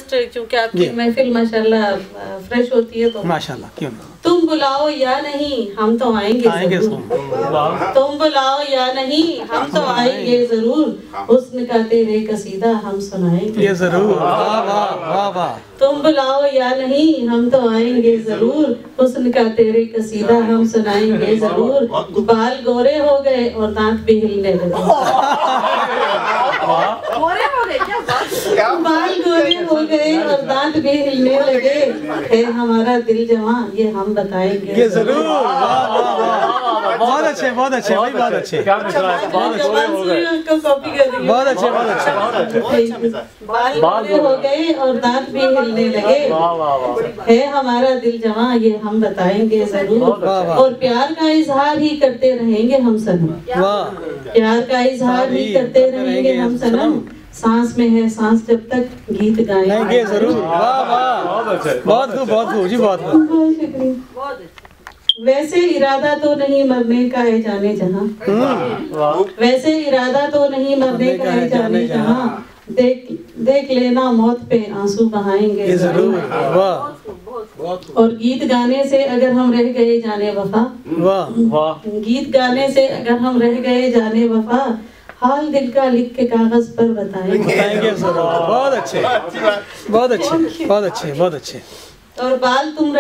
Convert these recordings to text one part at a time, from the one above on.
क्योंकि आपकी महफिल माशाल्लाह फ्रेश होती है तो माशाल्लाह, क्यों नहीं। तुम बुलाओ या नहीं हम तो आएंगे जरूर। तुम बुलाओ या नहीं हम तो आएंगे जरूर, हुस्न का तेरे कसीदा हम सुनाएंगे ये जरूर। वाह वाह वाह वाह। तुम बुलाओ या नहीं हम तो आएंगे जरूर, हुस्न का तेरे कसीदा हम सुनाएंगे जरूर। बाल गोरे हो गए और दांत भी हिलने लगे। बाल गोरे हो गए और दांत भी हिलने लगे, है हमारा दिल जवां ये हम बताएंगे ये जरूर। बहुत अच्छे बहुत अच्छे भाई, बहुत अच्छे बहुत अच्छे बहुत अच्छे बहुत अच्छे। बाल गोरे हो गए और दांत भी हिलने लगे, है हमारा दिल जवां ये हम बताएंगे जरूर। और प्यार का इजहार ही करते रहेंगे हम सनम। वाह। प्यार का इजहार ही करते रहेंगे हम सनम, सांस में है सांस जब तक गीत गाएंगे जरूर। वाह वाह। बहुत खूब जी, बहुत खूब। बहुत शुक्रिया। वैसे इरादा तो नहीं मरने का है जाने जहां, वैसे इरादा तो नहीं मरने का है जाने जहां, देख लेना मौत पे आंसू बहाएंगे जरूर। वाह। और गीत गाने से अगर हम रह गए जाने वफा, वाह। गीत गाने से अगर हम रह गए जाने वफा, हाल दिल का लिख के कागज पर बताएंगे जरूर। बहुत अच्छे बहुत अच्छे बहुत अच्छे बहुत अच्छे। और बाल तुम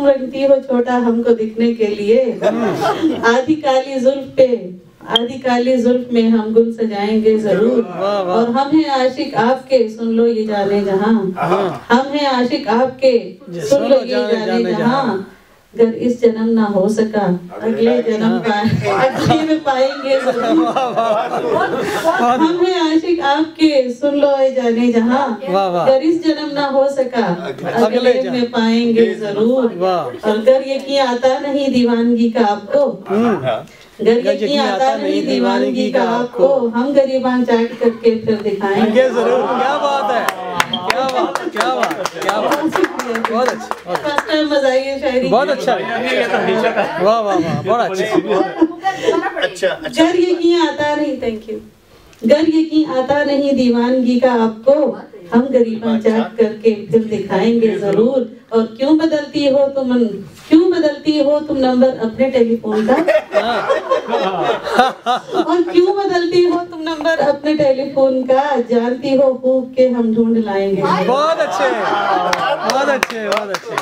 रंगती हो छोटा हमको दिखने के लिए, आधी काली जुल्फ में हम गुल सजाएंगे जरूर। और हम हैं आशिक आपके सुन लो ये जाने जहां, हम हैं आशिक आपके सुन लो ये जाने जहां, अगर इस जन्म ना हो सका अगले जन्म में पाएंगे जरूर। हम हैं आशिक आपके सुन लो ये जाने जहां, अगर इस जन्म ना हो सका अगले में पाएंगे जरूर। और अगर यकीन आता नहीं दीवानगी का आपको, अगर यकीन आता नहीं दीवानगी का आपको, हम गरीबान चाट करके फिर दिखाएंगे जरूर। क्या बात है, क्या बात क्या बात क्या बात। बहुत अच्छा, फर्स्ट टाइम मजा आई है शायरी। बहुत अच्छा। वाह वाह वाह, बहुत अच्छा। अगर यकीन आता नहीं, थैंक यू। अगर यकीन आता नहीं दीवानगी का आपको, हम गरीबां चाट करके फिर दिखाएंगे जरूर। और क्यों बदलती हो तुम नंबर अपने टेलीफोन का, और क्यों बदलती हो तुम नंबर अपने टेलीफोन का, जानती हो खूब के हम ढूंढ लाएंगे। बहुत अच्छे बहुत अच्छे बहुत अच्छे।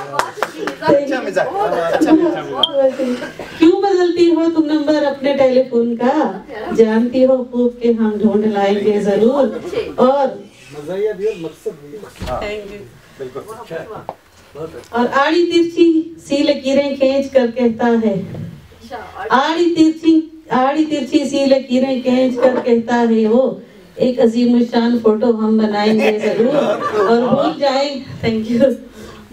क्यों बदलती हो तुम नंबर अपने टेलीफोन का, जानती हो खूब के हम ढूंढ लाएंगे जरूर। और और आड़ी तिरछी सी लकीरें खींच कर कहता है, आड़ी तिरछी सी लकीरें खींच कर कहता है वो, एक अजीमुशान फोटो हम बनाएंगे जरूर। और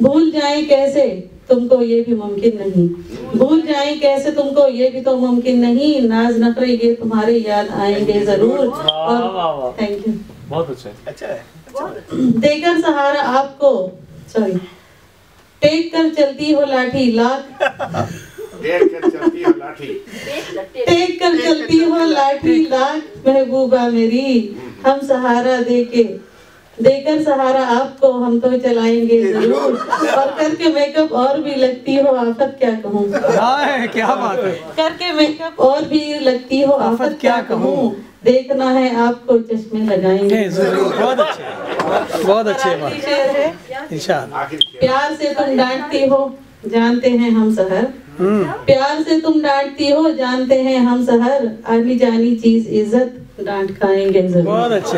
भूल जाए कैसे तुमको ये भी मुमकिन नहीं, भूल जाए कैसे तुमको ये भी तो मुमकिन नहीं, नाज नखरे ये तुम्हारे याद आएंगे जरूर। और थैंक यू। बहुत अच्छा है। देकर सहारा आपको, सॉरी, टेक कर चलती हो लाठी लाख, टेक कर चलती हो लाठी लाख महबूबा मेरी, हम सहारा देकर सहारा आपको हम तो चलाएंगे जरूर। और करके मेकअप और भी लगती हो आफत क्या कहूँ, क्या बात है। करके मेकअप और भी लगती हो आफत क्या कहूँ, देखना है आपको चश्मे लगाएंगे जरूर। बहुत अच्छे बहुत अच्छे। इंशाअल्लाह। प्यार से तुम डांटती हो जानते हैं हम सहर, प्यार से तुम डांटती हो जानते हैं हम सहर, आनी जानी चीज इज्जत डांट खाएंगे जरूर। बहुत अच्छे।